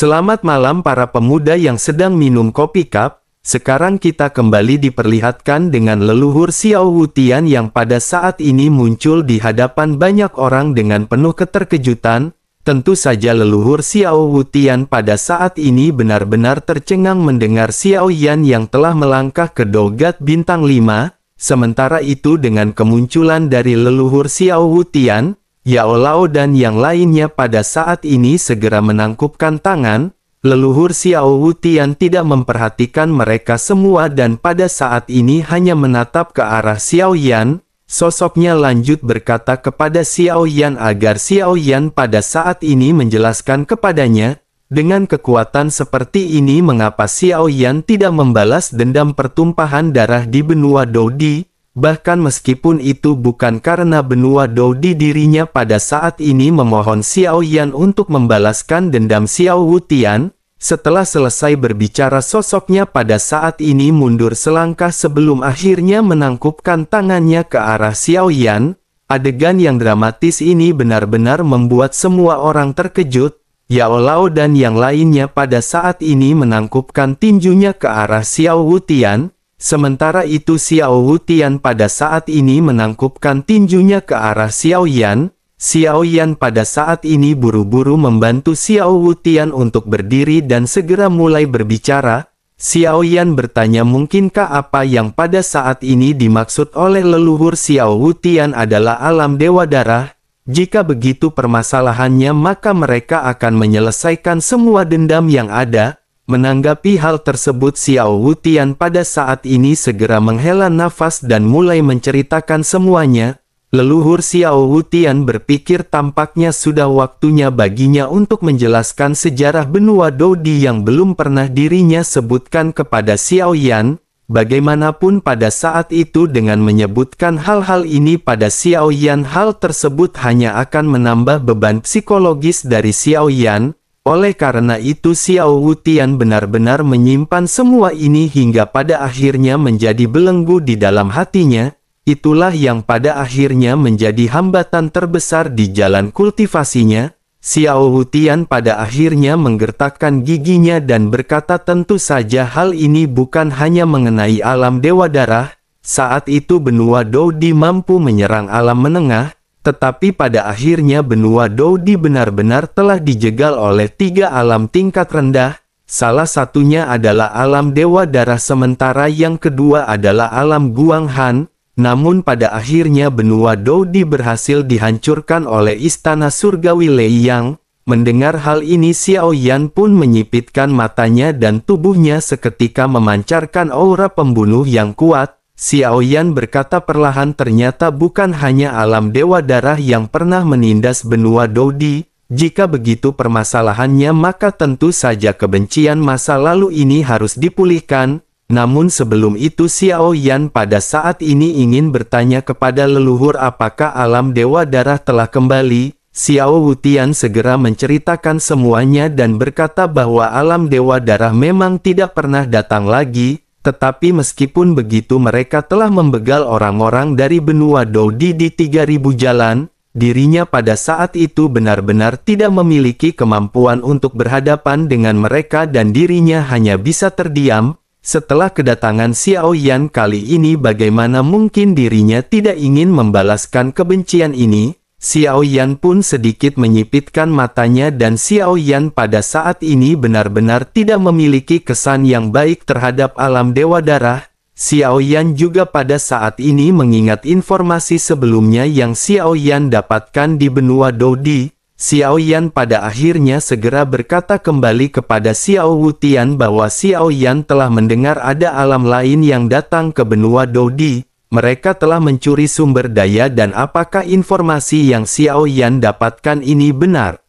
Selamat malam para pemuda yang sedang minum kopi cup. Sekarang kita kembali diperlihatkan dengan leluhur Xiao Wutian yang pada saat ini muncul di hadapan banyak orang dengan penuh keterkejutan. Tentu saja leluhur Xiao Wutian pada saat ini benar-benar tercengang mendengar Xiao Yan yang telah melangkah ke Dogat Bintang 5. Sementara itu dengan kemunculan dari leluhur Xiao Wutian, Yao Lao dan yang lainnya pada saat ini segera menangkupkan tangan. Leluhur Xiao Wutian tidak memperhatikan mereka semua dan pada saat ini hanya menatap ke arah Xiao Yan. Sosoknya lanjut berkata kepada Xiao Yan agar Xiao Yan pada saat ini menjelaskan kepadanya, dengan kekuatan seperti ini mengapa Xiao Yan tidak membalas dendam pertumpahan darah di benua Doudi. Bahkan meskipun itu bukan karena benua Doudi, dirinya pada saat ini memohon Xiao Yan untuk membalaskan dendam Xiao Wutian. Setelah selesai berbicara, sosoknya pada saat ini mundur selangkah sebelum akhirnya menangkupkan tangannya ke arah Xiao Yan. Adegan yang dramatis ini benar-benar membuat semua orang terkejut. Yao Lao dan yang lainnya pada saat ini menangkupkan tinjunya ke arah Xiao Wutian. Sementara itu Xiao Wutian pada saat ini menangkupkan tinjunya ke arah Xiao Yan. Xiao Yan pada saat ini buru-buru membantu Xiao Wutian untuk berdiri dan segera mulai berbicara. Xiao Yan bertanya, mungkinkah apa yang pada saat ini dimaksud oleh leluhur Xiao Wutian adalah alam Dewa Darah? Jika begitu permasalahannya maka mereka akan menyelesaikan semua dendam yang ada. Menanggapi hal tersebut, Xiao Wutian pada saat ini segera menghela nafas dan mulai menceritakan semuanya. Leluhur Xiao Wutian berpikir tampaknya sudah waktunya baginya untuk menjelaskan sejarah benua Doudi yang belum pernah dirinya sebutkan kepada Xiao Yan. Bagaimanapun pada saat itu dengan menyebutkan hal-hal ini pada Xiao Yan, hal tersebut hanya akan menambah beban psikologis dari Xiao Yan. Oleh karena itu Xiao Wutian benar-benar menyimpan semua ini hingga pada akhirnya menjadi belenggu di dalam hatinya. Itulah yang pada akhirnya menjadi hambatan terbesar di jalan kultivasinya. Xiao Wutian pada akhirnya menggertakkan giginya dan berkata, tentu saja hal ini bukan hanya mengenai alam Dewa Darah. Saat itu benua Doudi mampu menyerang alam menengah. Tetapi pada akhirnya benua Doudi benar-benar telah dijegal oleh 3 alam tingkat rendah. Salah satunya adalah alam Dewa Darah sementara yang kedua adalah alam Guanghan. Namun pada akhirnya benua Doudi berhasil dihancurkan oleh istana surgawi Leiyang. Mendengar hal ini Xiao Yan pun menyipitkan matanya dan tubuhnya seketika memancarkan aura pembunuh yang kuat. Xiao Yan berkata perlahan, ternyata bukan hanya alam Dewa Darah yang pernah menindas benua Doudi. Jika begitu permasalahannya maka tentu saja kebencian masa lalu ini harus dipulihkan. Namun sebelum itu Xiao Yan pada saat ini ingin bertanya kepada leluhur apakah alam Dewa Darah telah kembali. Xiao Wutian segera menceritakan semuanya dan berkata bahwa alam Dewa Darah memang tidak pernah datang lagi. Tetapi meskipun begitu mereka telah membegal orang-orang dari benua Doudi di 3000 jalan. Dirinya pada saat itu benar-benar tidak memiliki kemampuan untuk berhadapan dengan mereka dan dirinya hanya bisa terdiam. Setelah kedatangan Xiao Yan kali ini bagaimana mungkin dirinya tidak ingin membalaskan kebencian ini. Xiao Yan pun sedikit menyipitkan matanya dan Xiao Yan pada saat ini benar-benar tidak memiliki kesan yang baik terhadap alam Dewa Darah. Xiao Yan juga pada saat ini mengingat informasi sebelumnya yang Xiao Yan dapatkan di benua Doudi. Xiao Yan pada akhirnya segera berkata kembali kepada Xiao Wutian bahwa Xiao Yan telah mendengar ada alam lain yang datang ke benua Doudi. Mereka telah mencuri sumber daya dan apakah informasi yang Xiao Yan dapatkan ini benar?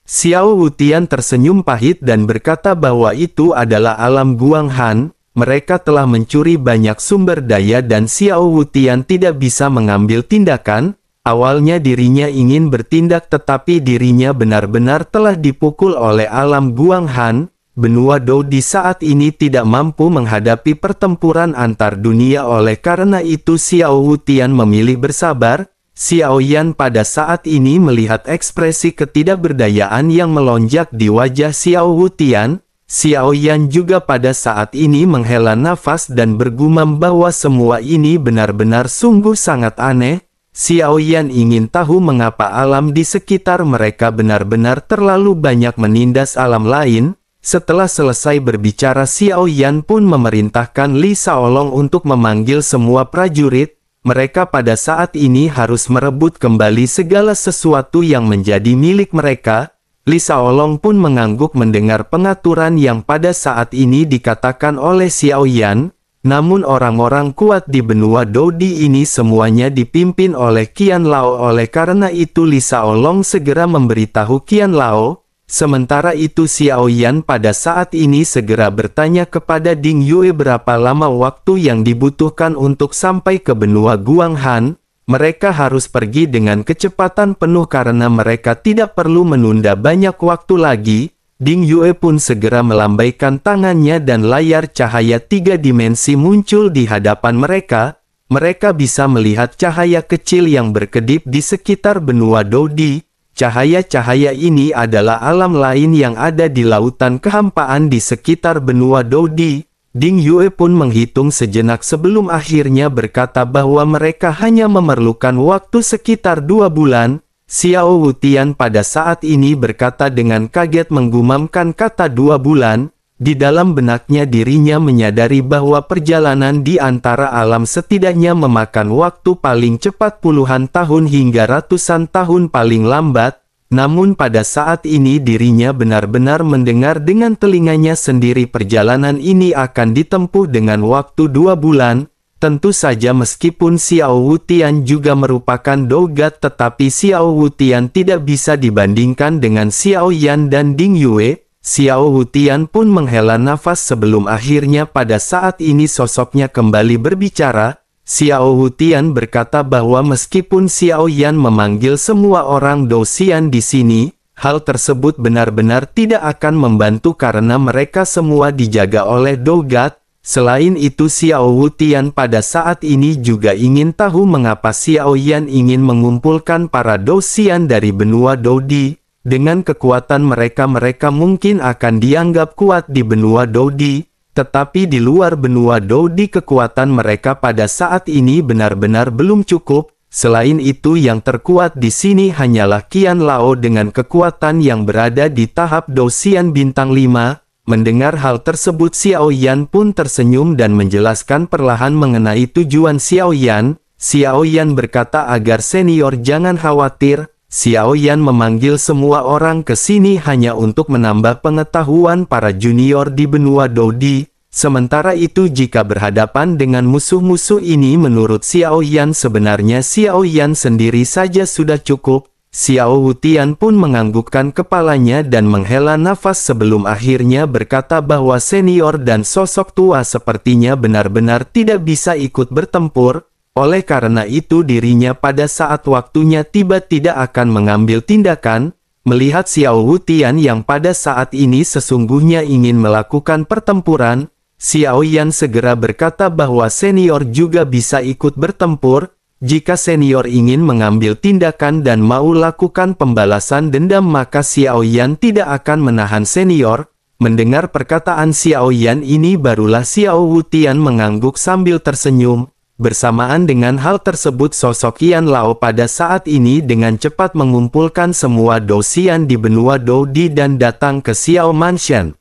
Xiao Wutian tersenyum pahit dan berkata bahwa itu adalah alam Guanghan. Mereka telah mencuri banyak sumber daya dan Xiao Wutian tidak bisa mengambil tindakan. Awalnya dirinya ingin bertindak tetapi dirinya benar-benar telah dipukul oleh alam Guanghan. Benua Doudi saat ini tidak mampu menghadapi pertempuran antar dunia oleh karena itu Xiao Wutian memilih bersabar. Xiao Yan pada saat ini melihat ekspresi ketidakberdayaan yang melonjak di wajah Xiao Wutian. Xiao Yan juga pada saat ini menghela nafas dan bergumam bahwa semua ini benar-benar sungguh sangat aneh. Xiao Yan ingin tahu mengapa alam di sekitar mereka benar-benar terlalu banyak menindas alam lain. Setelah selesai berbicara, Xiao Yan pun memerintahkan Li Shaolong untuk memanggil semua prajurit. Mereka pada saat ini harus merebut kembali segala sesuatu yang menjadi milik mereka. Li Shaolong pun mengangguk mendengar pengaturan yang pada saat ini dikatakan oleh Xiao Yan. Namun orang-orang kuat di benua Dodi ini semuanya dipimpin oleh Qian Lao. Oleh karena itu Li Shaolong segera memberitahu Qian Lao. Sementara itu Xiao Yan pada saat ini segera bertanya kepada Ding Yue berapa lama waktu yang dibutuhkan untuk sampai ke benua Guanghan. Mereka harus pergi dengan kecepatan penuh karena mereka tidak perlu menunda banyak waktu lagi. Ding Yue pun segera melambaikan tangannya dan layar cahaya 3 dimensi muncul di hadapan mereka. Mereka bisa melihat cahaya kecil yang berkedip di sekitar benua Dodi. Cahaya-cahaya ini adalah alam lain yang ada di lautan kehampaan di sekitar benua Dodi. Ding Yue pun menghitung sejenak sebelum akhirnya berkata bahwa mereka hanya memerlukan waktu sekitar 2 bulan. Xiao Wutian pada saat ini berkata dengan kaget menggumamkan kata 2 bulan. Di dalam benaknya dirinya menyadari bahwa perjalanan di antara alam setidaknya memakan waktu paling cepat puluhan tahun hingga ratusan tahun paling lambat. Namun pada saat ini dirinya benar-benar mendengar dengan telinganya sendiri perjalanan ini akan ditempuh dengan waktu 2 bulan. Tentu saja meskipun Xiao Wutian juga merupakan dogat, tetapi Xiao Wutian tidak bisa dibandingkan dengan Xiao Yan dan Ding Yue. Xiao Wutian pun menghela nafas sebelum akhirnya pada saat ini sosoknya kembali berbicara. Xiao Wutian berkata bahwa meskipun Xiao Yan memanggil semua orang Dosian di sini, hal tersebut benar-benar tidak akan membantu karena mereka semua dijaga oleh dogat. Selain itu Xiao Wutian pada saat ini juga ingin tahu mengapa Xiao Yan ingin mengumpulkan para Dosian dari benua Dodi. Dengan kekuatan mereka mungkin akan dianggap kuat di benua Dodi, tetapi di luar benua Dodi kekuatan mereka pada saat ini benar-benar belum cukup. Selain itu yang terkuat di sini hanyalah Qian Lao dengan kekuatan yang berada di tahap Dosian bintang 5. Mendengar hal tersebut Xiao Yan pun tersenyum dan menjelaskan perlahan mengenai tujuan Xiao Yan. Xiao Yan berkata agar senior jangan khawatir. Xiao Yan memanggil semua orang ke sini hanya untuk menambah pengetahuan para junior di benua Dodi. Sementara itu jika berhadapan dengan musuh-musuh ini menurut Xiao Yan sebenarnya Xiao Yan sendiri saja sudah cukup. Xiao Wutian pun menganggukkan kepalanya dan menghela nafas sebelum akhirnya berkata bahwa senior dan sosok tua sepertinya benar-benar tidak bisa ikut bertempur. Oleh karena itu dirinya pada saat waktunya tiba tidak akan mengambil tindakan. Melihat Xiao Wutian yang pada saat ini sesungguhnya ingin melakukan pertempuran, Xiao Yan segera berkata bahwa senior juga bisa ikut bertempur. Jika senior ingin mengambil tindakan dan mau lakukan pembalasan dendam maka Xiao Yan tidak akan menahan senior. Mendengar perkataan Xiao Yan ini barulah Xiao Wutian mengangguk sambil tersenyum. Bersamaan dengan hal tersebut sosok Qian Lao pada saat ini dengan cepat mengumpulkan semua Dosian di benua Dodi dan datang ke Xiao Mansion.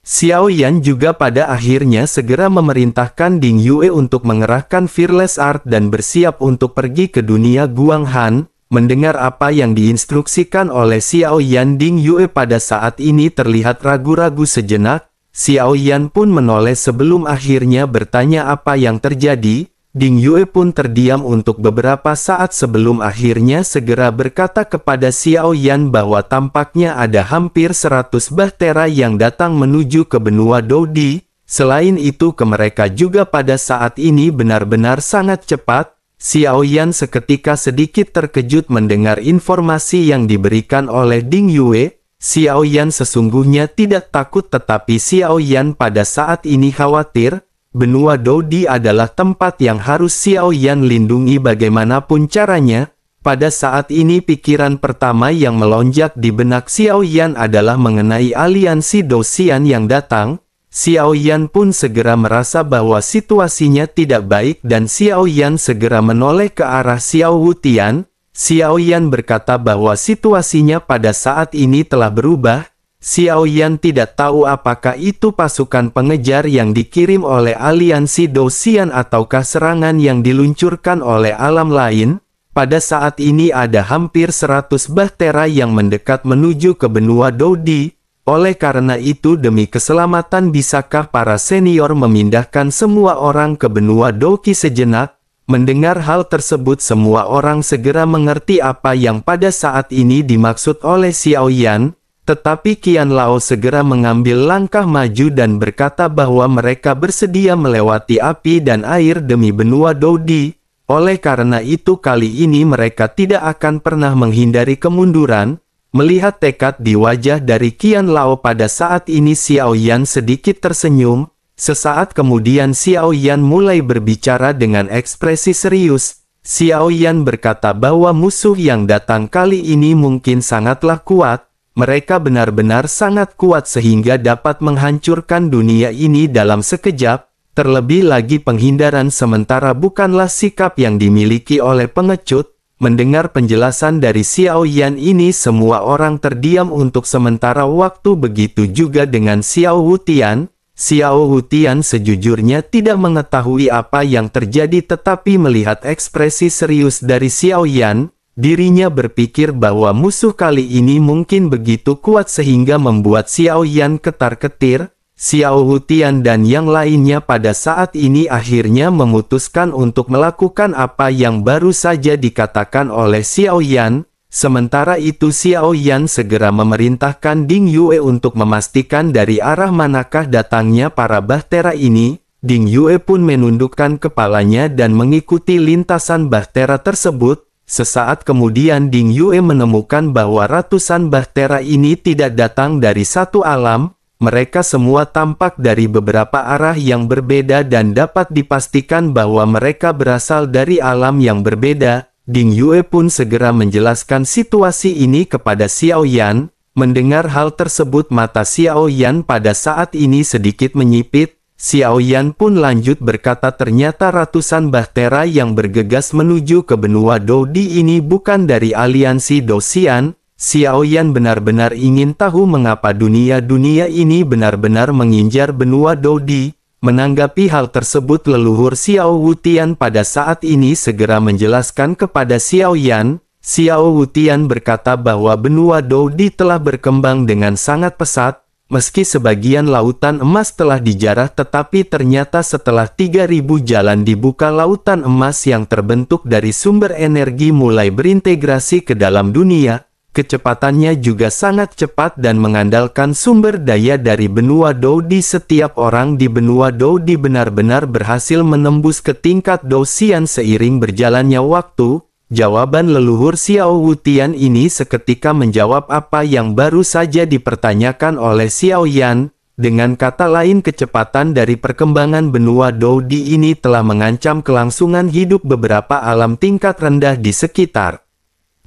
Xiao Yan juga pada akhirnya segera memerintahkan Ding Yue untuk mengerahkan Fearless Art dan bersiap untuk pergi ke dunia Guanghan. Mendengar apa yang diinstruksikan oleh Xiao Yan, Ding Yue pada saat ini terlihat ragu-ragu sejenak. Xiao Yan pun menoleh sebelum akhirnya bertanya apa yang terjadi. Ding Yue pun terdiam untuk beberapa saat sebelum akhirnya segera berkata kepada Xiao Yan bahwa tampaknya ada hampir 100 bahtera yang datang menuju ke benua Dodi. Selain itu mereka juga pada saat ini benar-benar sangat cepat. Xiao Yan seketika sedikit terkejut mendengar informasi yang diberikan oleh Ding Yue. Xiao Yan sesungguhnya tidak takut tetapi Xiao Yan pada saat ini khawatir. Benua Dodi adalah tempat yang harus Xiao Yan lindungi bagaimanapun caranya. Pada saat ini pikiran pertama yang melonjak di benak Xiao Yan adalah mengenai aliansi Dou-Xian yang datang. Xiao Yan pun segera merasa bahwa situasinya tidak baik dan Xiao Yan segera menoleh ke arah Xiao Wutian. Xiao Yan berkata bahwa situasinya pada saat ini telah berubah. Xiao Yan tidak tahu apakah itu pasukan pengejar yang dikirim oleh aliansi Dou-Xian ataukah serangan yang diluncurkan oleh alam lain. Pada saat ini ada hampir 100 bahtera yang mendekat menuju ke benua Dou-Di. Oleh karena itu demi keselamatan bisakah para senior memindahkan semua orang ke benua Dou-Ki sejenak? Mendengar hal tersebut semua orang segera mengerti apa yang pada saat ini dimaksud oleh Xiao Yan. Tetapi Qian Lao segera mengambil langkah maju dan berkata bahwa mereka bersedia melewati api dan air demi benua Dou-Di. Oleh karena itu kali ini mereka tidak akan pernah menghindari kemunduran. Melihat tekad di wajah dari Qian Lao pada saat ini Xiao Yan sedikit tersenyum. Sesaat kemudian Xiao Yan mulai berbicara dengan ekspresi serius. Xiao Yan berkata bahwa musuh yang datang kali ini mungkin sangatlah kuat. Mereka benar-benar sangat kuat sehingga dapat menghancurkan dunia ini dalam sekejap. Terlebih lagi penghindaran sementara bukanlah sikap yang dimiliki oleh pengecut. Mendengar penjelasan dari Xiao Yan ini semua orang terdiam untuk sementara waktu, begitu juga dengan Xiao Wutian. Xiao Wutian sejujurnya tidak mengetahui apa yang terjadi tetapi melihat ekspresi serius dari Xiao Yan, dirinya berpikir bahwa musuh kali ini mungkin begitu kuat sehingga membuat Xiao Yan ketar-ketir. Xiao Wutian dan yang lainnya pada saat ini akhirnya memutuskan untuk melakukan apa yang baru saja dikatakan oleh Xiao Yan. Sementara itu Xiao Yan segera memerintahkan Ding Yue untuk memastikan dari arah manakah datangnya para bahtera ini. Ding Yue pun menundukkan kepalanya dan mengikuti lintasan bahtera tersebut. Sesaat kemudian Ding Yue menemukan bahwa ratusan bahtera ini tidak datang dari satu alam. Mereka semua tampak dari beberapa arah yang berbeda dan dapat dipastikan bahwa mereka berasal dari alam yang berbeda. Ding Yue pun segera menjelaskan situasi ini kepada Xiao Yan. Mendengar hal tersebut mata Xiao Yan pada saat ini sedikit menyipit. Xiao Yan pun lanjut berkata ternyata ratusan bahtera yang bergegas menuju ke benua Dou-Di ini bukan dari aliansi Dou-Xian. Xiao Yan benar-benar ingin tahu mengapa dunia ini benar-benar menginjar benua Dou-Di. Menanggapi hal tersebut leluhur Xiao Wutian pada saat ini segera menjelaskan kepada Xiao Yan. Xiao Wutian berkata bahwa benua Dou-Di telah berkembang dengan sangat pesat. Meski sebagian lautan emas telah dijarah tetapi ternyata setelah 3000 jalan dibuka lautan emas yang terbentuk dari sumber energi mulai berintegrasi ke dalam dunia. Kecepatannya juga sangat cepat dan mengandalkan sumber daya dari benua Dou-Di. Setiap orang di benua Dou-Di benar-benar berhasil menembus ke tingkat Dou-Xian seiring berjalannya waktu. Jawaban leluhur Xiao Wutian ini seketika menjawab apa yang baru saja dipertanyakan oleh Xiao Yan. Dengan kata lain kecepatan dari perkembangan benua Dou-Di ini telah mengancam kelangsungan hidup beberapa alam tingkat rendah di sekitar.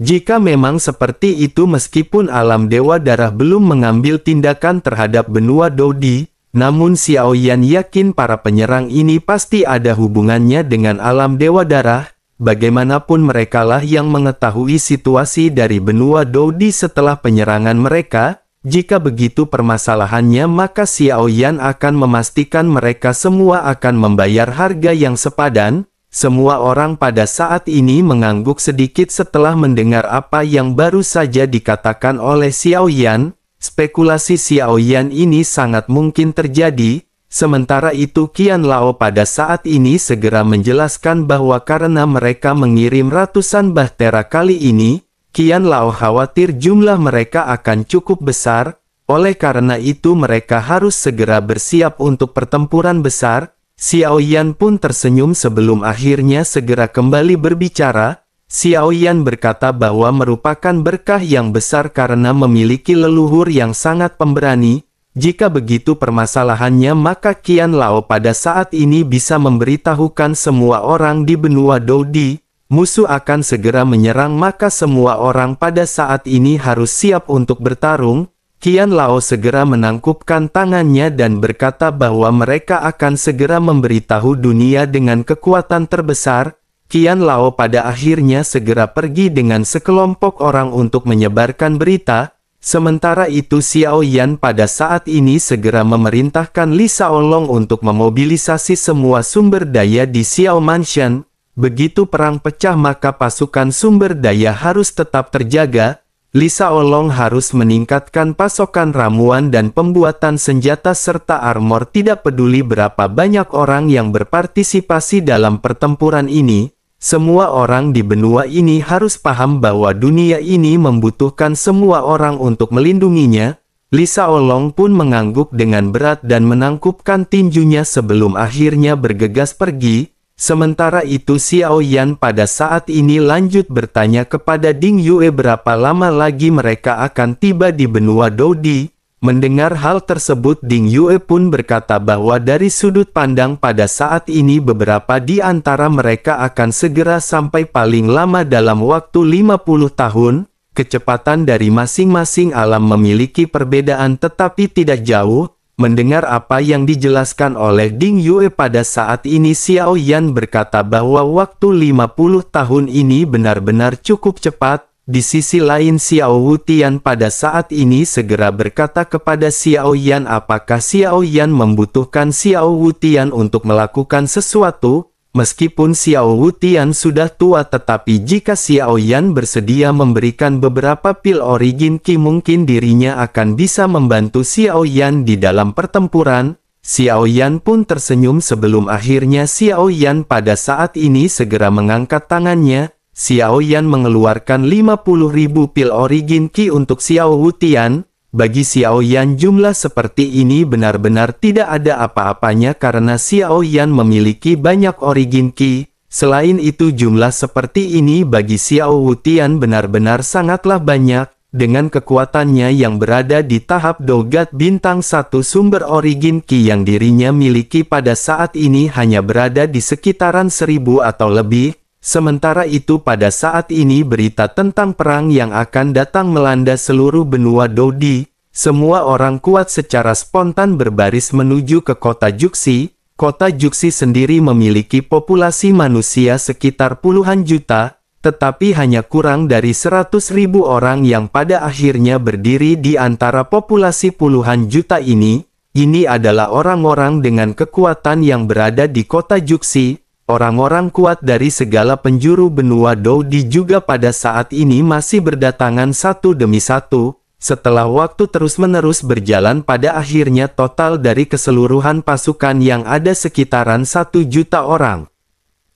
Jika memang seperti itu meskipun alam Dewa Darah belum mengambil tindakan terhadap benua Dou-Di, namun Xiao Yan yakin para penyerang ini pasti ada hubungannya dengan alam Dewa Darah. Bagaimanapun merekalah yang mengetahui situasi dari benua Dou-Di setelah penyerangan mereka. Jika begitu permasalahannya maka Xiao Yan akan memastikan mereka semua akan membayar harga yang sepadan. Semua orang pada saat ini mengangguk sedikit setelah mendengar apa yang baru saja dikatakan oleh Xiao Yan. Spekulasi Xiao Yan ini sangat mungkin terjadi. Sementara itu Qian Lao pada saat ini segera menjelaskan bahwa karena mereka mengirim ratusan bahtera kali ini, Qian Lao khawatir jumlah mereka akan cukup besar. Oleh karena itu mereka harus segera bersiap untuk pertempuran besar. Xiao Yan pun tersenyum sebelum akhirnya segera kembali berbicara. Xiao Yan berkata bahwa merupakan berkah yang besar karena memiliki leluhur yang sangat pemberani. Jika begitu permasalahannya maka Qian Lao pada saat ini bisa memberitahukan semua orang di benua Dou-Di. musuh akan segera menyerang, maka semua orang pada saat ini harus siap untuk bertarung. Qian Lao segera menangkupkan tangannya dan berkata bahwa mereka akan segera memberitahu dunia dengan kekuatan terbesar. Qian Lao pada akhirnya segera pergi dengan sekelompok orang untuk menyebarkan berita. Sementara itu Xiao Yan pada saat ini segera memerintahkan Li Shaolong untuk memobilisasi semua sumber daya di Xiao Mansion. Begitu perang pecah maka pasukan sumber daya harus tetap terjaga. Li Shaolong harus meningkatkan pasokan ramuan dan pembuatan senjata serta armor. Tidak peduli berapa banyak orang yang berpartisipasi dalam pertempuran ini. Semua orang di benua ini harus paham bahwa dunia ini membutuhkan semua orang untuk melindunginya. Li Shaolong pun mengangguk dengan berat dan menangkupkan tinjunya sebelum akhirnya bergegas pergi. Sementara itu Xiao Yan pada saat ini lanjut bertanya kepada Ding Yue berapa lama lagi mereka akan tiba di benua Dodi. Mendengar hal tersebut Ding Yue pun berkata bahwa dari sudut pandang pada saat ini beberapa di antara mereka akan segera sampai paling lama dalam waktu 50 tahun. Kecepatan dari masing-masing alam memiliki perbedaan tetapi tidak jauh. Mendengar apa yang dijelaskan oleh Ding Yue pada saat ini Xiao Yan berkata bahwa waktu 50 tahun ini benar-benar cukup cepat. Di sisi lain Xiao Wutian pada saat ini segera berkata kepada Xiao Yan apakah Xiao Yan membutuhkan Xiao Wutian untuk melakukan sesuatu. Meskipun Xiao Wutian sudah tua tetapi jika Xiao Yan bersedia memberikan beberapa pil origin Qi mungkin dirinya akan bisa membantu Xiao Yan di dalam pertempuran. Xiao Yan pun tersenyum sebelum akhirnya Xiao Yan pada saat ini segera mengangkat tangannya. Xiao Yan mengeluarkan 50.000 pil origin Qi untuk Xiao Wutian. Bagi Xiao Yan jumlah seperti ini benar-benar tidak ada apa-apanya karena Xiao Yan memiliki banyak origin Qi. Selain itu jumlah seperti ini bagi Xiao Wutian benar-benar sangatlah banyak. Dengan kekuatannya yang berada di tahap Dogat bintang 1 sumber origin Qi yang dirinya miliki pada saat ini hanya berada di sekitaran 1000 atau lebih. Sementara itu pada saat ini berita tentang perang yang akan datang melanda seluruh benua Dodi. Semua orang kuat secara spontan berbaris menuju ke kota Juxi. Kota Juxi sendiri memiliki populasi manusia sekitar puluhan juta, tetapi hanya kurang dari 100.000 orang yang pada akhirnya berdiri di antara populasi puluhan juta ini. Ini adalah orang-orang dengan kekuatan yang berada di kota Juxi. Orang-orang kuat dari segala penjuru benua Dodi juga pada saat ini masih berdatangan satu demi satu. Setelah waktu terus-menerus berjalan pada akhirnya total dari keseluruhan pasukan yang ada sekitaran 1 juta orang.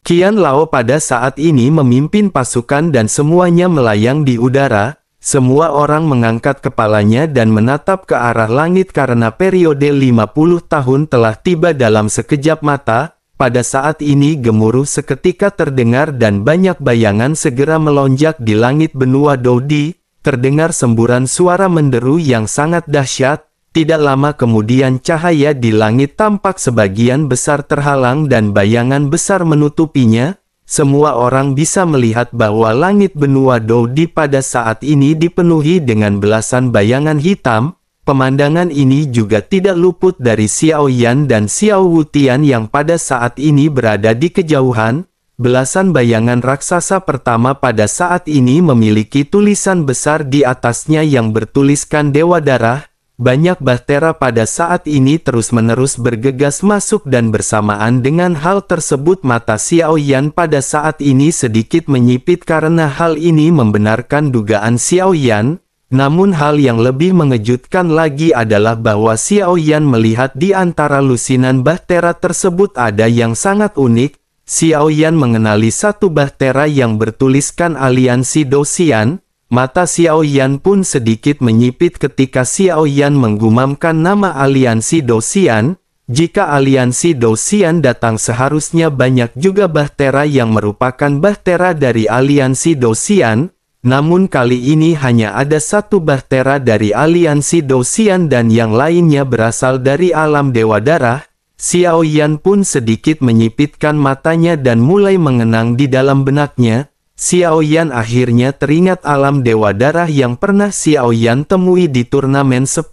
Qian Lao pada saat ini memimpin pasukan dan semuanya melayang di udara. Semua orang mengangkat kepalanya dan menatap ke arah langit karena periode 50 tahun telah tiba dalam sekejap mata. Pada saat ini gemuruh seketika terdengar dan banyak bayangan segera melonjak di langit benua Dodi. Terdengar semburan suara menderu yang sangat dahsyat. Tidak lama kemudian cahaya di langit tampak sebagian besar terhalang dan bayangan besar menutupinya. Semua orang bisa melihat bahwa langit benua Dodi pada saat ini dipenuhi dengan belasan bayangan hitam. Pemandangan ini juga tidak luput dari Xiao Yan dan Xiao Wutian yang pada saat ini berada di kejauhan. Belasan bayangan raksasa pertama pada saat ini memiliki tulisan besar di atasnya yang bertuliskan Dewa Darah. Banyak bahtera pada saat ini terus-menerus bergegas masuk dan bersamaan dengan hal tersebut mata Xiao Yan pada saat ini sedikit menyipit karena hal ini membenarkan dugaan Xiao Yan. Namun hal yang lebih mengejutkan lagi adalah bahwa Xiao Yan melihat di antara lusinan bahtera tersebut ada yang sangat unik. Xiao Yan mengenali satu bahtera yang bertuliskan Aliansi Dosian. Mata Xiao Yan pun sedikit menyipit ketika Xiao Yan menggumamkan nama Aliansi Dosian. Jika Aliansi Dosian datang seharusnya banyak juga bahtera yang merupakan bahtera dari Aliansi Dosian. Namun kali ini hanya ada satu bahtera dari Aliansi Dosian dan yang lainnya berasal dari alam Dewa Darah. Xiao Yan pun sedikit menyipitkan matanya dan mulai mengenang di dalam benaknya. Xiao Yan akhirnya teringat alam Dewa Darah yang pernah Xiao Yan temui di turnamen 10.000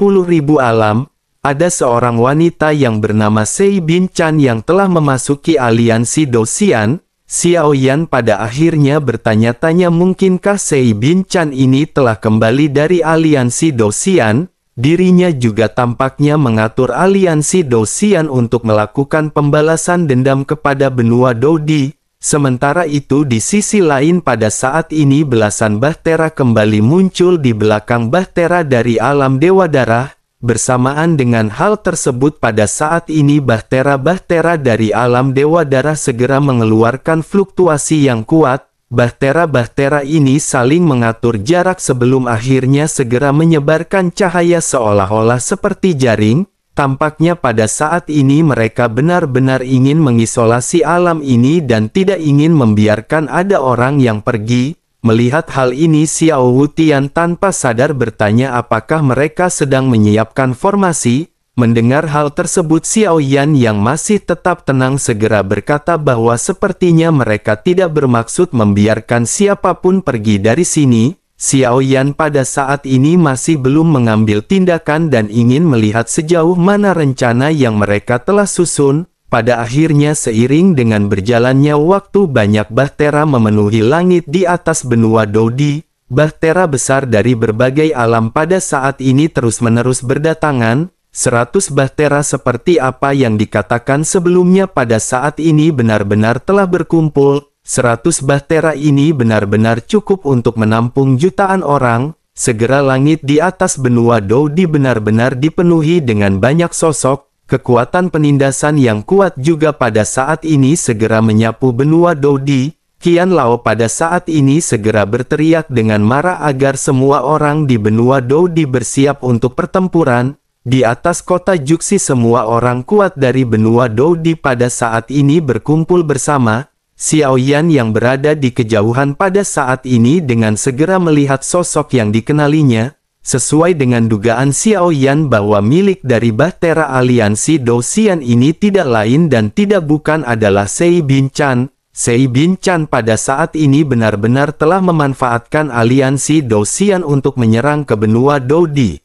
alam. Ada seorang wanita yang bernama Sei Bin Chan yang telah memasuki aliansi Dosian. Xiao Yan pada akhirnya bertanya-tanya mungkinkah Sei Bin Chan ini telah kembali dari aliansi Dosian. Dirinya juga tampaknya mengatur aliansi Dosian untuk melakukan pembalasan dendam kepada benua Dodi. Sementara itu di sisi lain pada saat ini belasan Bahtera kembali muncul di belakang Bahtera dari alam Dewa Darah. Bersamaan dengan hal tersebut pada saat ini Bahtera-Bahtera dari alam Dewa Darah segera mengeluarkan fluktuasi yang kuat. Bahtera-Bahtera ini saling mengatur jarak sebelum akhirnya segera menyebarkan cahaya seolah-olah seperti jaring. Tampaknya pada saat ini mereka benar-benar ingin mengisolasi alam ini dan tidak ingin membiarkan ada orang yang pergi. Melihat hal ini Xiao Wutian tanpa sadar bertanya apakah mereka sedang menyiapkan formasi. Mendengar hal tersebut Xiao Yan yang masih tetap tenang segera berkata bahwa sepertinya mereka tidak bermaksud membiarkan siapapun pergi dari sini. Xiao Yan pada saat ini masih belum mengambil tindakan dan ingin melihat sejauh mana rencana yang mereka telah susun. Pada akhirnya seiring dengan berjalannya waktu banyak Bahtera memenuhi langit di atas benua Dodi. Bahtera besar dari berbagai alam pada saat ini terus-menerus berdatangan. 100 Bahtera seperti apa yang dikatakan sebelumnya pada saat ini benar-benar telah berkumpul. 100 Bahtera ini benar-benar cukup untuk menampung jutaan orang. Segera langit di atas benua Dodi benar-benar dipenuhi dengan banyak sosok. Kekuatan penindasan yang kuat juga pada saat ini segera menyapu benua Dodi. Qian Lao pada saat ini segera berteriak dengan marah agar semua orang di benua Dodi bersiap untuk pertempuran. Di atas kota Juxi semua orang kuat dari benua Dodi pada saat ini berkumpul bersama. Xiao Yan yang berada di kejauhan pada saat ini dengan segera melihat sosok yang dikenalinya. Sesuai dengan dugaan Xiao Yan bahwa milik dari Bahtera aliansi Dosian ini tidak lain dan tidak bukan adalah Sei Bin Chan. Sei Bin Chan pada saat ini benar-benar telah memanfaatkan aliansi Dosian untuk menyerang ke benua Dodi.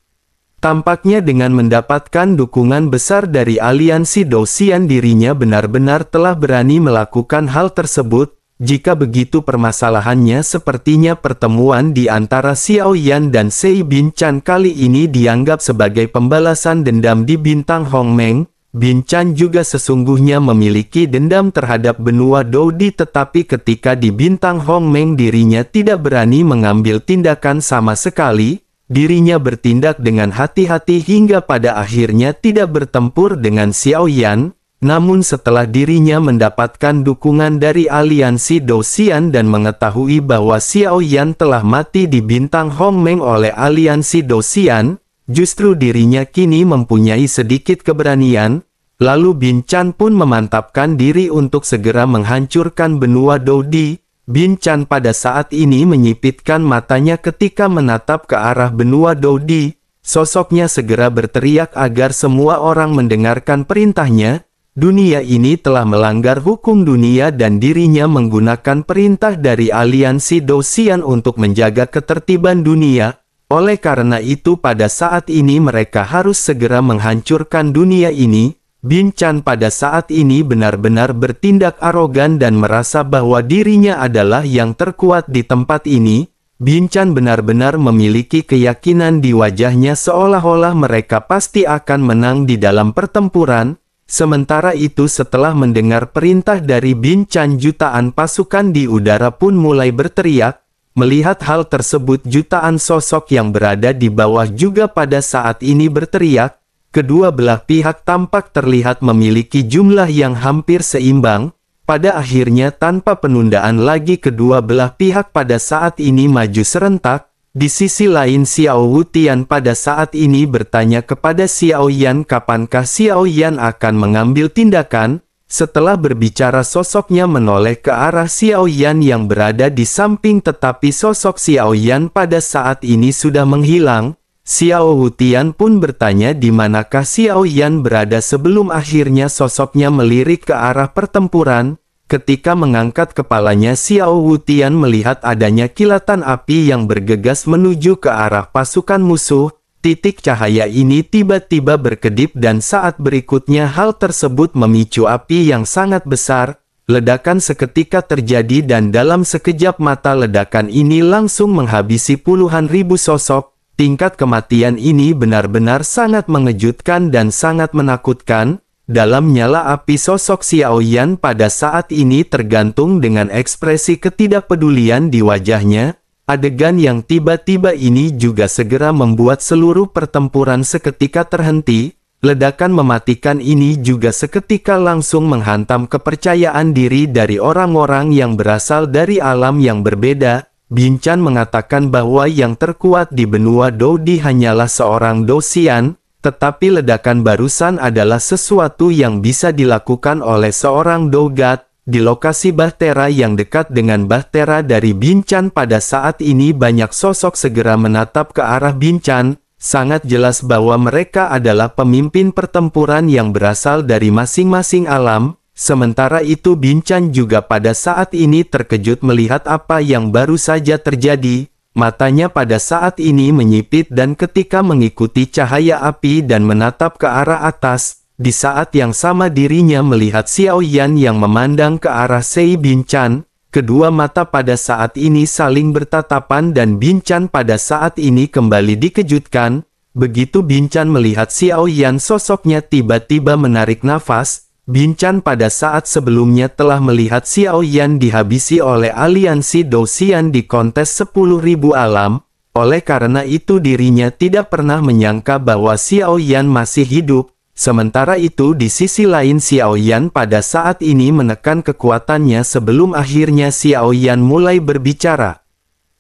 Tampaknya dengan mendapatkan dukungan besar dari aliansi Dosian dirinya benar-benar telah berani melakukan hal tersebut. Jika begitu permasalahannya sepertinya pertemuan di antara Xiao Yan dan Sei Bin Chan kali ini dianggap sebagai pembalasan dendam di bintang Hongmeng. Bin Chan juga sesungguhnya memiliki dendam terhadap benua Dodi tetapi ketika di bintang Hongmeng dirinya tidak berani mengambil tindakan sama sekali. Dirinya bertindak dengan hati-hati hingga pada akhirnya tidak bertempur dengan Xiao Yan. Namun setelah dirinya mendapatkan dukungan dari aliansi Dosian dan mengetahui bahwa Xiao Yan telah mati di bintang Hongmeng oleh aliansi Dosian, justru dirinya kini mempunyai sedikit keberanian. Lalu Bin Chan pun memantapkan diri untuk segera menghancurkan benua Dodi. Bin Chan pada saat ini menyipitkan matanya ketika menatap ke arah benua Dodi. Sosoknya segera berteriak agar semua orang mendengarkan perintahnya. Dunia ini telah melanggar hukum dunia dan dirinya menggunakan perintah dari aliansi Dosian untuk menjaga ketertiban dunia. Oleh karena itu pada saat ini mereka harus segera menghancurkan dunia ini. Bin Chan pada saat ini benar-benar bertindak arogan dan merasa bahwa dirinya adalah yang terkuat di tempat ini. Bin Chan benar-benar memiliki keyakinan di wajahnya seolah-olah mereka pasti akan menang di dalam pertempuran. Sementara itu setelah mendengar perintah dari Bin Chan jutaan pasukan di udara pun mulai berteriak. Melihat hal tersebut jutaan sosok yang berada di bawah juga pada saat ini berteriak. Kedua belah pihak tampak terlihat memiliki jumlah yang hampir seimbang. Pada akhirnya tanpa penundaan lagi kedua belah pihak pada saat ini maju serentak. Di sisi lain Xiao Wutian pada saat ini bertanya kepada Xiao Yan kapankah Xiao Yan akan mengambil tindakan. Setelah berbicara sosoknya menoleh ke arah Xiao Yan yang berada di samping tetapi sosok Xiao Yan pada saat ini sudah menghilang. Xiao Wutian pun bertanya di manakah Xiao Yan berada sebelum akhirnya sosoknya melirik ke arah pertempuran. Ketika mengangkat kepalanya, Xiao Wutian melihat adanya kilatan api yang bergegas menuju ke arah pasukan musuh. Titik cahaya ini tiba-tiba berkedip dan saat berikutnya hal tersebut memicu api yang sangat besar. Ledakan seketika terjadi dan dalam sekejap mata ledakan ini langsung menghabisi puluhan ribu sosok. Tingkat kematian ini benar-benar sangat mengejutkan dan sangat menakutkan. Dalam nyala api, sosok Xiao Yan pada saat ini tergantung dengan ekspresi ketidakpedulian di wajahnya. Adegan yang tiba-tiba ini juga segera membuat seluruh pertempuran seketika terhenti. Ledakan mematikan ini juga seketika langsung menghantam kepercayaan diri dari orang-orang yang berasal dari alam yang berbeda. Bin Chan mengatakan bahwa yang terkuat di benua Dodi hanyalah seorang Do Xian. Tetapi ledakan barusan adalah sesuatu yang bisa dilakukan oleh seorang Do God. Di lokasi bahtera yang dekat dengan bahtera dari Bin Chan pada saat ini banyak sosok segera menatap ke arah Bin Chan. Sangat jelas bahwa mereka adalah pemimpin pertempuran yang berasal dari masing-masing alam. Sementara itu Bin Chan juga pada saat ini terkejut melihat apa yang baru saja terjadi. Matanya pada saat ini menyipit dan ketika mengikuti cahaya api dan menatap ke arah atas, di saat yang sama dirinya melihat Xiao Yan yang memandang ke arah Sei Bin Chan. Kedua mata pada saat ini saling bertatapan dan Bin Chan pada saat ini kembali dikejutkan. Begitu Bin Chan melihat Xiao Yan, sosoknya tiba-tiba menarik nafas. Bin Chan pada saat sebelumnya telah melihat Xiao Yan dihabisi oleh aliansi Do Xian di kontes 10.000 alam. Oleh karena itu dirinya tidak pernah menyangka bahwa Xiao Yan masih hidup. Sementara itu di sisi lain Xiao Yan pada saat ini menekan kekuatannya sebelum akhirnya Xiao Yan mulai berbicara.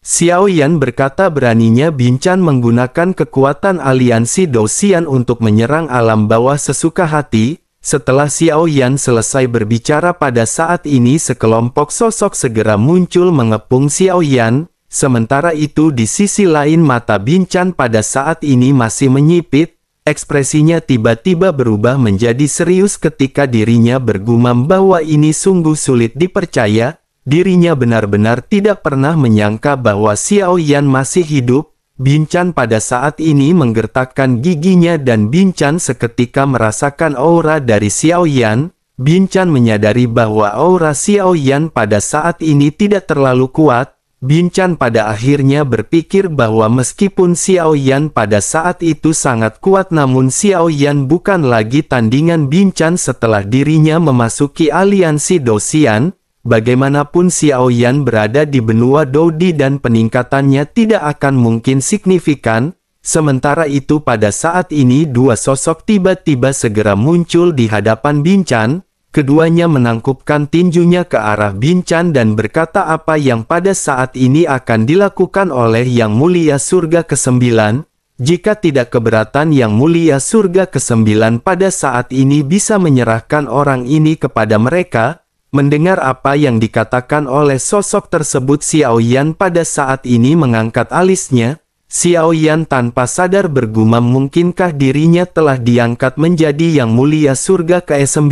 Xiao Yan berkata beraninya Bin Chan menggunakan kekuatan aliansi Do Xian untuk menyerang alam bawah sesuka hati. Setelah Xiao Yan selesai berbicara pada saat ini sekelompok sosok segera muncul mengepung Xiao Yan. Sementara itu di sisi lain mata Bin Chan pada saat ini masih menyipit. Ekspresinya tiba-tiba berubah menjadi serius ketika dirinya bergumam bahwa ini sungguh sulit dipercaya. Dirinya benar-benar tidak pernah menyangka bahwa Xiao Yan masih hidup. Bin Chan pada saat ini menggertakkan giginya dan Bin Chan seketika merasakan aura dari Xiao Yan. Bin Chan menyadari bahwa aura Xiao Yan pada saat ini tidak terlalu kuat. Bin Chan pada akhirnya berpikir bahwa meskipun Xiao Yan pada saat itu sangat kuat, namun Xiao Yan bukan lagi tandingan Bin Chan setelah dirinya memasuki aliansi Do Xian. Bagaimanapun Xiao Yan berada di benua Dodi dan peningkatannya tidak akan mungkin signifikan. Sementara itu pada saat ini dua sosok tiba-tiba segera muncul di hadapan Bin Chan. Keduanya menangkupkan tinjunya ke arah Bin Chan dan berkata apa yang pada saat ini akan dilakukan oleh Yang Mulia Surga ke-9. Jika tidak keberatan Yang Mulia Surga ke-9 pada saat ini bisa menyerahkan orang ini kepada mereka. Mendengar apa yang dikatakan oleh sosok tersebut, Xiao Yan pada saat ini mengangkat alisnya. Xiao Yan tanpa sadar bergumam mungkinkah dirinya telah diangkat menjadi Yang Mulia Surga ke-9.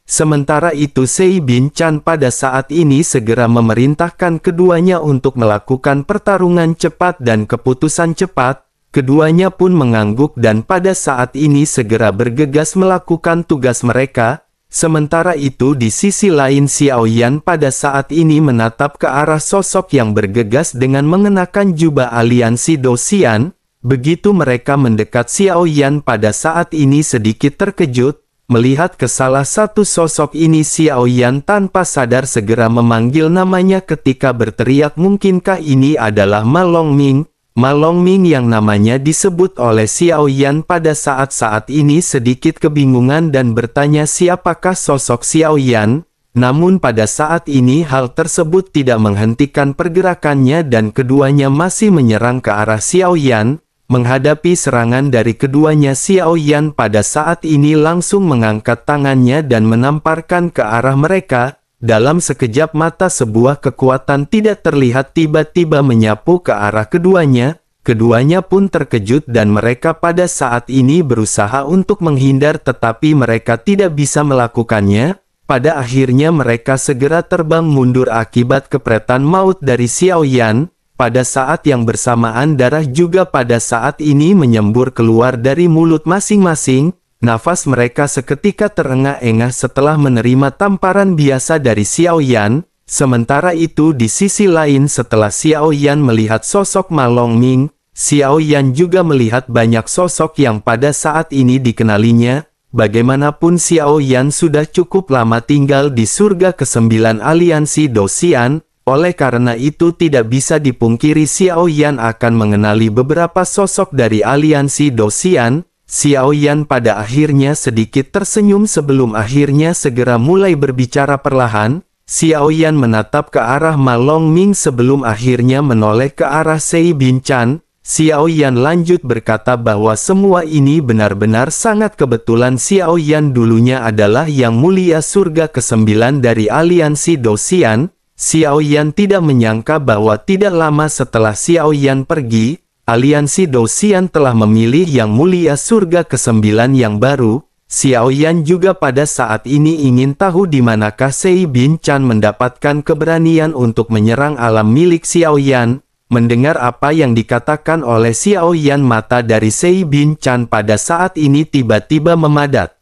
Sementara itu Sei Bin Chan pada saat ini segera memerintahkan keduanya untuk melakukan pertarungan cepat dan keputusan cepat. Keduanya pun mengangguk dan pada saat ini segera bergegas melakukan tugas mereka. Sementara itu di sisi lain Xiao Yan pada saat ini menatap ke arah sosok yang bergegas dengan mengenakan jubah aliansi Do Xian. Begitu mereka mendekat, Xiao Yan pada saat ini sedikit terkejut. Melihat ke salah satu sosok ini, Xiao Yan tanpa sadar segera memanggil namanya ketika berteriak, mungkinkah ini adalah Ma Longming? Ma Longming yang namanya disebut oleh Xiao Yan pada saat-saat ini sedikit kebingungan dan bertanya siapakah sosok Xiao Yan. Namun pada saat ini hal tersebut tidak menghentikan pergerakannya dan keduanya masih menyerang ke arah Xiao Yan. Menghadapi serangan dari keduanya, Xiao Yan pada saat ini langsung mengangkat tangannya dan menamparkan ke arah mereka. Dalam sekejap mata sebuah kekuatan tidak terlihat tiba-tiba menyapu ke arah keduanya. Keduanya pun terkejut dan mereka pada saat ini berusaha untuk menghindar tetapi mereka tidak bisa melakukannya. pada akhirnya mereka segera terbang mundur akibat kepretan maut dari Xiao Yan. Pada saat yang bersamaan darah juga pada saat ini menyembur keluar dari mulut masing-masing. Nafas mereka seketika terengah-engah setelah menerima tamparan biasa dari Xiao Yan. Sementara itu di sisi lain setelah Xiao Yan melihat sosok Ma Longming, Xiao Yan juga melihat banyak sosok yang pada saat ini dikenalinya. Bagaimanapun Xiao Yan sudah cukup lama tinggal di surga ke-9 aliansi Dosian. Oleh karena itu tidak bisa dipungkiri Xiao Yan akan mengenali beberapa sosok dari aliansi Dosian. Xiao Yan pada akhirnya sedikit tersenyum sebelum akhirnya segera mulai berbicara perlahan. Xiao Yan menatap ke arah Ma Longming sebelum akhirnya menoleh ke arah Sei Binchan. Xiao Yan lanjut berkata bahwa semua ini benar-benar sangat kebetulan. Xiao Yan dulunya adalah Yang Mulia Surga ke-9 dari aliansi Dosian. Xiao Yan tidak menyangka bahwa tidak lama setelah Xiao Yan pergi, aliansi Dosian telah memilih Yang Mulia Surga ke-9 yang baru. Xiao Yan juga pada saat ini ingin tahu di manakah Sei Binchan mendapatkan keberanian untuk menyerang alam milik Xiao Yan. Mendengar apa yang dikatakan oleh Xiao Yan, mata dari Sei Binchan pada saat ini tiba-tiba memadat.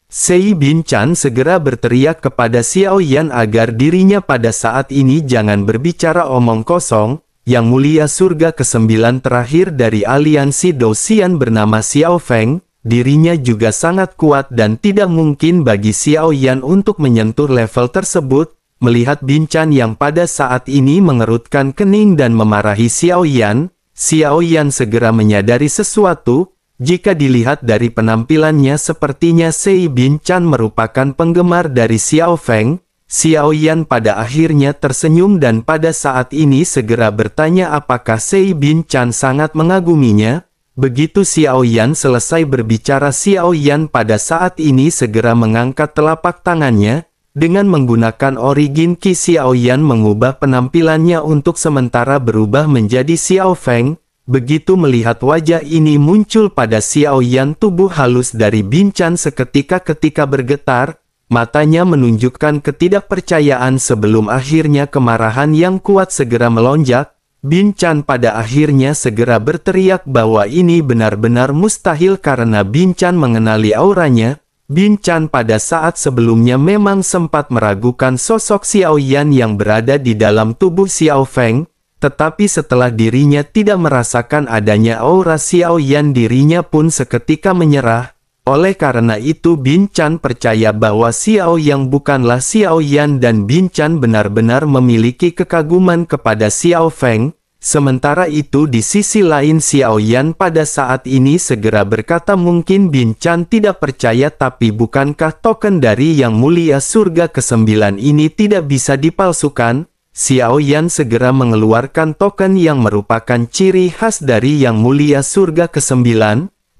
Sei Binchan segera berteriak kepada Xiao Yan agar dirinya pada saat ini jangan berbicara omong kosong. Yang Mulia Surga ke-9 terakhir dari aliansi Dosian bernama Xiao Feng. Dirinya juga sangat kuat dan tidak mungkin bagi Xiao Yan untuk menyentuh level tersebut. Melihat Binchan yang pada saat ini mengerutkan kening dan memarahi Xiao Yan, Xiao Yan segera menyadari sesuatu. Jika dilihat dari penampilannya sepertinya Sei Binchan merupakan penggemar dari Xiao Feng. Xiao Yan pada akhirnya tersenyum dan pada saat ini segera bertanya apakah Sei Binchan sangat mengaguminya. Begitu Xiao Yan selesai berbicara, Xiao Yan pada saat ini segera mengangkat telapak tangannya. Dengan menggunakan Origin Ki, Xiao Yan mengubah penampilannya untuk sementara berubah menjadi Xiao Feng. Begitu melihat wajah ini muncul pada Xiao Yan, tubuh halus dari Binchan seketika bergetar. Matanya menunjukkan ketidakpercayaan sebelum akhirnya kemarahan yang kuat segera melonjak. Binchan pada akhirnya segera berteriak bahwa ini benar-benar mustahil karena Binchan mengenali auranya. Binchan pada saat sebelumnya memang sempat meragukan sosok Xiao Yan yang berada di dalam tubuh Xiao Feng. Tetapi setelah dirinya tidak merasakan adanya aura Xiao Yan, dirinya pun seketika menyerah. Oleh karena itu Binchan percaya bahwa Xiao Yang bukanlah Xiao Yan dan Binchan benar-benar memiliki kekaguman kepada Xiao Feng. Sementara itu di sisi lain Xiao Yan pada saat ini segera berkata, mungkin Binchan tidak percaya, tapi bukankah token dari Yang Mulia Surga ke-9 ini tidak bisa dipalsukan? Xiao Yan segera mengeluarkan token yang merupakan ciri khas dari Yang Mulia Surga ke-9.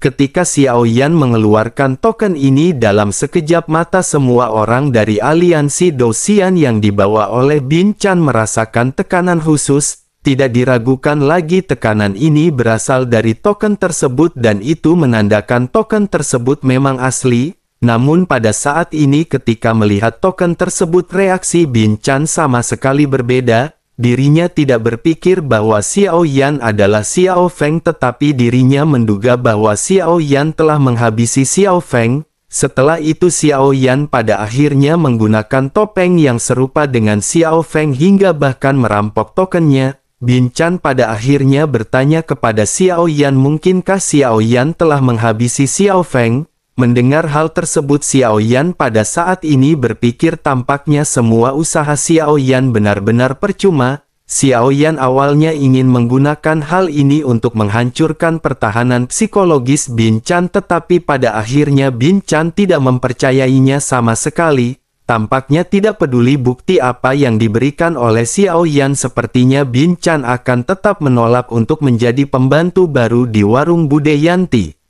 Ketika Xiao Yan mengeluarkan token ini, dalam sekejap mata semua orang dari aliansi Dosian yang dibawa oleh Binchan merasakan tekanan khusus. Tidak diragukan lagi tekanan ini berasal dari token tersebut dan itu menandakan token tersebut memang asli. Namun pada saat ini ketika melihat token tersebut, reaksi Binchan sama sekali berbeda. Dirinya tidak berpikir bahwa Xiao Yan adalah Xiao Feng, tetapi dirinya menduga bahwa Xiao Yan telah menghabisi Xiao Feng. Setelah itu Xiao Yan pada akhirnya menggunakan topeng yang serupa dengan Xiao Feng hingga bahkan merampok tokennya. Binchan pada akhirnya bertanya kepada Xiao Yan, mungkinkah Xiao Yan telah menghabisi Xiao Feng? Mendengar hal tersebut Xiao Yan pada saat ini berpikir tampaknya semua usaha Xiao Yan benar-benar percuma. Xiao Yan awalnya ingin menggunakan hal ini untuk menghancurkan pertahanan psikologis Binchan, tetapi pada akhirnya Binchan tidak mempercayainya sama sekali. Tampaknya tidak peduli bukti apa yang diberikan oleh Xiao Yan, sepertinya Binchan akan tetap menolak untuk menjadi pembantu baru di warung Budayanti.